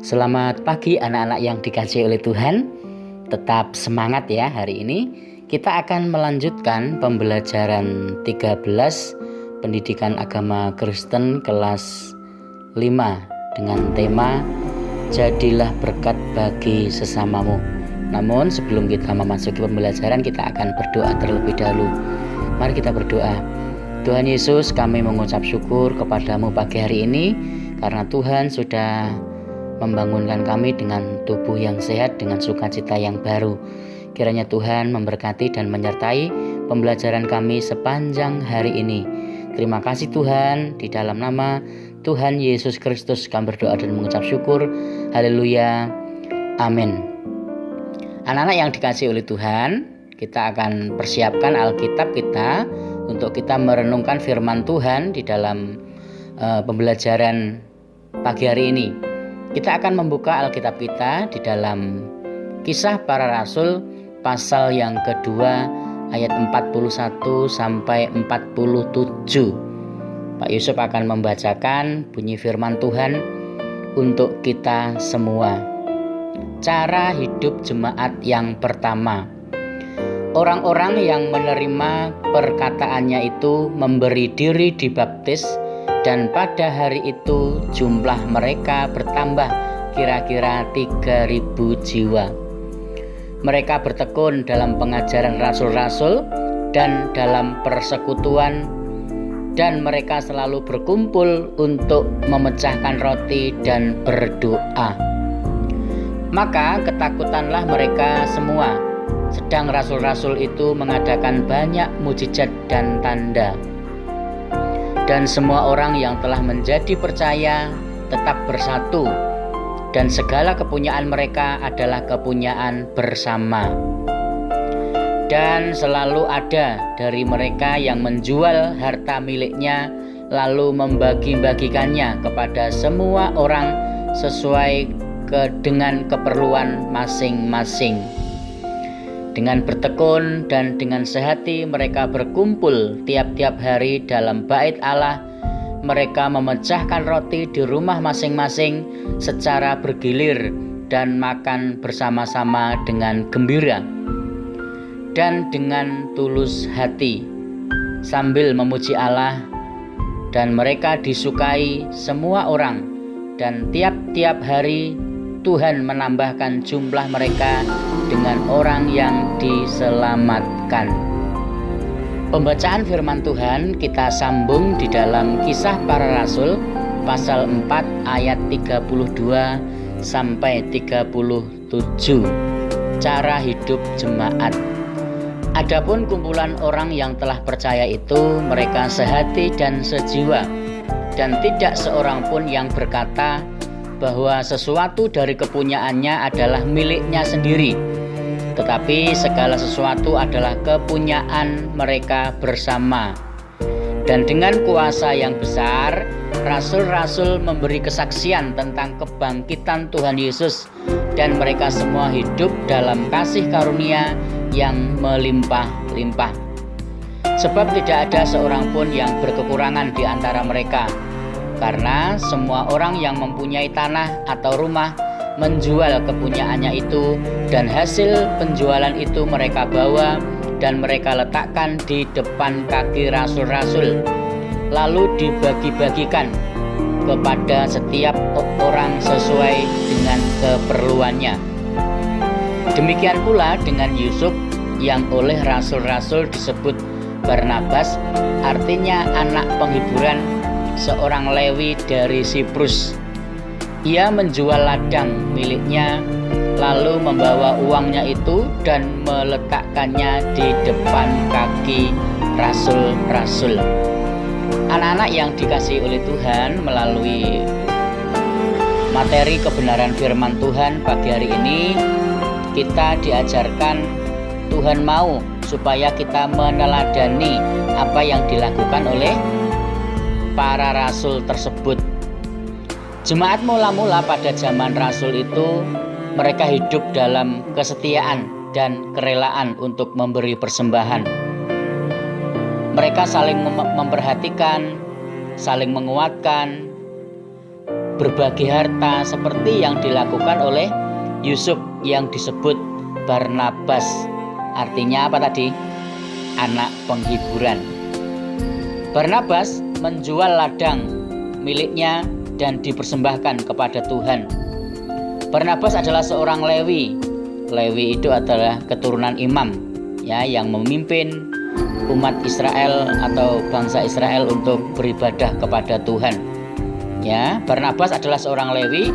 Selamat pagi anak-anak yang dikasihi oleh Tuhan. Tetap semangat ya hari ini. Kita akan melanjutkan pembelajaran 13 Pendidikan Agama Kristen kelas 5 dengan tema Jadilah berkat bagi sesamamu. Namun sebelum kita memasuki pembelajaran, kita akan berdoa terlebih dahulu. Mari kita berdoa. Tuhan Yesus, kami mengucap syukur kepadamu pagi hari ini karena Tuhan sudah membangunkan kami dengan tubuh yang sehat, dengan sukacita yang baru. Kiranya Tuhan memberkati dan menyertai pembelajaran kami sepanjang hari ini. Terima kasih Tuhan, di dalam nama Tuhan Yesus Kristus kami berdoa dan mengucap syukur. Haleluya, amin. Anak-anak yang dikasihi oleh Tuhan, kita akan persiapkan Alkitab kita untuk kita merenungkan firman Tuhan di dalam pembelajaran pagi hari ini. Kita akan membuka Alkitab kita di dalam Kisah Para Rasul pasal yang kedua ayat 41 sampai 47. Pak Yusuf akan membacakan bunyi firman Tuhan untuk kita semua. Cara hidup jemaat yang pertama. Orang-orang yang menerima perkataannya itu memberi diri dibaptis, dan pada hari itu jumlah mereka bertambah kira-kira 3.000 jiwa. Mereka bertekun dalam pengajaran rasul-rasul dan dalam persekutuan, dan mereka selalu berkumpul untuk memecahkan roti dan berdoa. Maka ketakutanlah mereka semua, sedang rasul-rasul itu mengadakan banyak mukjizat dan tanda. Dan semua orang yang telah menjadi percaya tetap bersatu, dan segala kepunyaan mereka adalah kepunyaan bersama. Dan selalu ada dari mereka yang menjual harta miliknya lalu membagi-bagikannya kepada semua orang sesuai dengan keperluan masing-masing. Dengan bertekun dan dengan sehati mereka berkumpul tiap-tiap hari dalam bait Allah. Mereka memecahkan roti di rumah masing-masing secara bergilir dan makan bersama-sama dengan gembira dan dengan tulus hati sambil memuji Allah, dan mereka disukai semua orang, dan tiap-tiap hari Tuhan menambahkan jumlah mereka dengan orang yang diselamatkan. Pembacaan firman Tuhan kita sambung di dalam Kisah Para Rasul pasal 4 ayat 32 sampai 37. Cara hidup jemaat. Adapun kumpulan orang yang telah percaya itu, mereka sehati dan sejiwa, dan tidak seorang pun yang berkata bahwa sesuatu dari kepunyaannya adalah miliknya sendiri, tetapi segala sesuatu adalah kepunyaan mereka bersama. Dan dengan kuasa yang besar, rasul-rasul memberi kesaksian tentang kebangkitan Tuhan Yesus, dan mereka semua hidup dalam kasih karunia yang melimpah-limpah. Sebab tidak ada seorang pun yang berkekurangan di antara mereka, karena semua orang yang mempunyai tanah atau rumah menjual kepunyaannya itu, dan hasil penjualan itu mereka bawa dan mereka letakkan di depan kaki rasul-rasul, lalu dibagi-bagikan kepada setiap orang sesuai dengan keperluannya. Demikian pula dengan Yusuf, yang oleh rasul-rasul disebut Barnabas, artinya anak penghiburan, seorang Lewi dari Siprus. Ia menjual ladang miliknya, lalu membawa uangnya itu dan meletakkannya di depan kaki rasul-rasul. Anak-anak yang dikasihi oleh Tuhan, melalui materi kebenaran firman Tuhan pagi hari ini, kita diajarkan Tuhan mau supaya kita meneladani apa yang dilakukan oleh para rasul tersebut. Jemaat mula-mula pada zaman rasul itu, mereka hidup dalam kesetiaan dan kerelaan untuk memberi persembahan. Mereka saling memperhatikan, saling menguatkan, berbagi harta seperti yang dilakukan oleh Yusuf yang disebut Barnabas. Artinya apa tadi? Anak penghiburan. Barnabas menjual ladang miliknya dan dipersembahkan kepada Tuhan. Barnabas adalah seorang Lewi. Lewi itu adalah keturunan imam, ya, yang memimpin umat Israel atau bangsa Israel untuk beribadah kepada Tuhan. Ya, Barnabas adalah seorang Lewi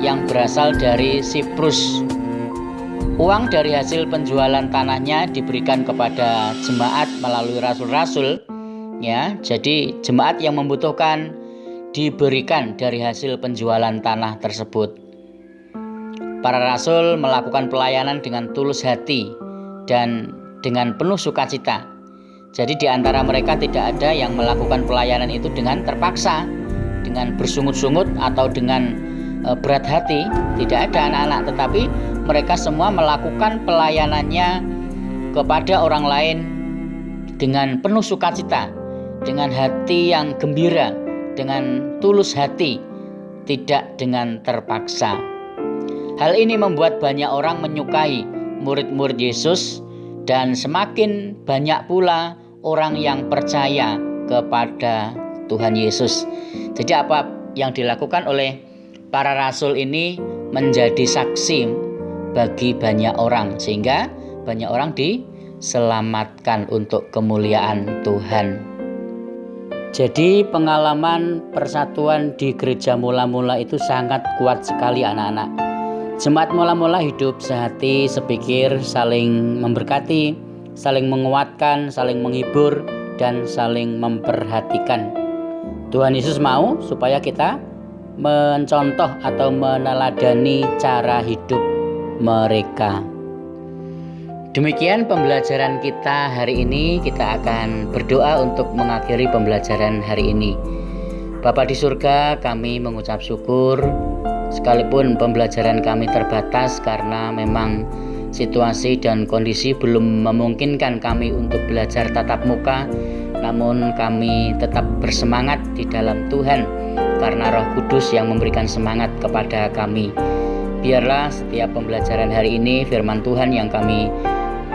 yang berasal dari Siprus. Uang dari hasil penjualan tanahnya diberikan kepada jemaat melalui rasul-rasul. Ya, jadi jemaat yang membutuhkan diberikan dari hasil penjualan tanah tersebut. Para rasul melakukan pelayanan dengan tulus hati dan dengan penuh sukacita. Jadi di antara mereka tidak ada yang melakukan pelayanan itu dengan terpaksa, dengan bersungut-sungut atau dengan berat hati. Tidak ada anak-anak, tetapi mereka semua melakukan pelayanannya kepada orang lain dengan penuh sukacita, dengan hati yang gembira, dengan tulus hati, tidak dengan terpaksa. Hal ini membuat banyak orang menyukai murid-murid Yesus dan semakin banyak pula orang yang percaya kepada Tuhan Yesus. Jadi apa yang dilakukan oleh para rasul ini menjadi saksi bagi banyak orang, sehingga banyak orang diselamatkan untuk kemuliaan Tuhan. Jadi pengalaman persatuan di gereja mula-mula itu sangat kuat sekali anak-anak. Jemaat mula-mula hidup sehati, sepikir, saling memberkati, saling menguatkan, saling menghibur, dan saling memperhatikan. Tuhan Yesus mau supaya kita mencontoh atau meneladani cara hidup mereka. Demikian pembelajaran kita hari ini. Kita akan berdoa untuk mengakhiri pembelajaran hari ini. Bapa di surga, kami mengucap syukur sekalipun pembelajaran kami terbatas karena memang situasi dan kondisi belum memungkinkan kami untuk belajar tatap muka, namun kami tetap bersemangat di dalam Tuhan karena Roh Kudus yang memberikan semangat kepada kami. Biarlah setiap pembelajaran hari ini firman Tuhan yang kami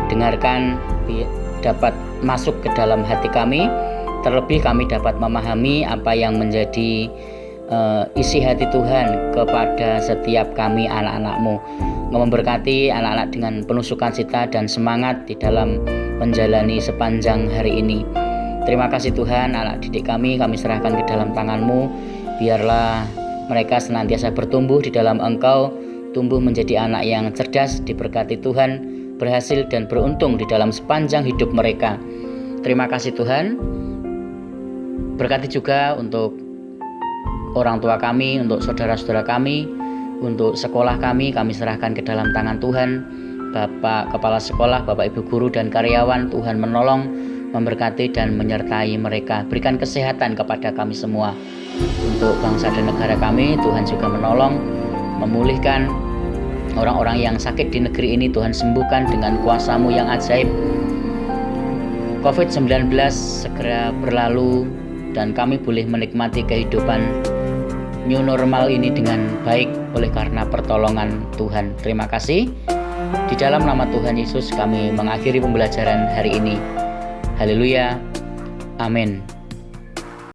dengarkan dapat masuk ke dalam hati kami, terlebih kami dapat memahami apa yang menjadi isi hati Tuhan kepada setiap kami anak-anak-Mu. Memberkati anak-anak dengan penuh sukacita dan semangat di dalam menjalani sepanjang hari ini. Terima kasih Tuhan, anak didik kami serahkan ke dalam tangan-Mu. Biarlah mereka senantiasa bertumbuh di dalam Engkau, tumbuh menjadi anak yang cerdas, diberkati Tuhan, berhasil dan beruntung di dalam sepanjang hidup mereka. Terima kasih Tuhan. Berkati juga untuk orang tua kami, untuk saudara-saudara kami, untuk sekolah kami serahkan ke dalam tangan Tuhan. Bapak Kepala Sekolah, Bapak Ibu Guru dan karyawan, Tuhan menolong, memberkati dan menyertai mereka. Berikan kesehatan kepada kami semua. Untuk bangsa dan negara kami, Tuhan juga menolong, memulihkan orang-orang yang sakit di negeri ini. Tuhan sembuhkan dengan kuasa-Mu yang ajaib. COVID-19 segera berlalu dan kami boleh menikmati kehidupan new normal ini dengan baik oleh karena pertolongan Tuhan. Terima kasih. Di dalam nama Tuhan Yesus kami mengakhiri pembelajaran hari ini. Haleluya. Amin.